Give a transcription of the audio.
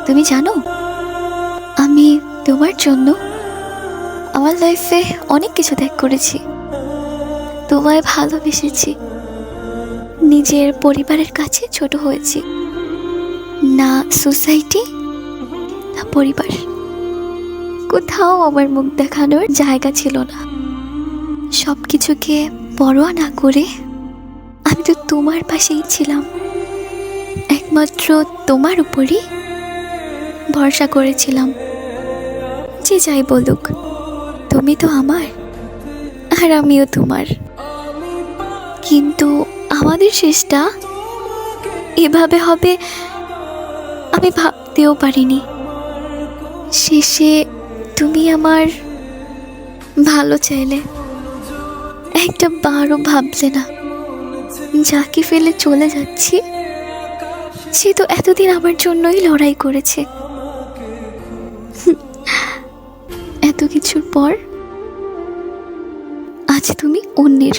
তুমি জানো, আমি তোমার জন্য আমার লাইফে অনেক কিছু ত্যাগ করেছি। তোমায় ভালোবেসেছি, নিজের পরিবারের কাছে ছোট হয়েছি। না সোসাইটি, না পরিবার, কোথাও আমার মুখ দেখানোর জায়গা ছিল না। সব কিছুকে পরোয়া না করে আমি তো তোমার পাশেই ছিলাম। একমাত্র তোমার উপরই ভরসা করেছিলাম। যে যাই বলুক, তুমি তো আমার আর আমিও তোমার। কিন্তু আমাদের শেষটা এভাবে হবে আমি ভাবতেও পারিনি। শেষে তুমি আমার ভালো চাইলে, একটা বারও ভাবলে না যাকে ফেলে চলে যাচ্ছি সে তো এতদিন আমার জন্যই লড়াই করেছে। এত কিছুর পর আজ তুমি অন্যের।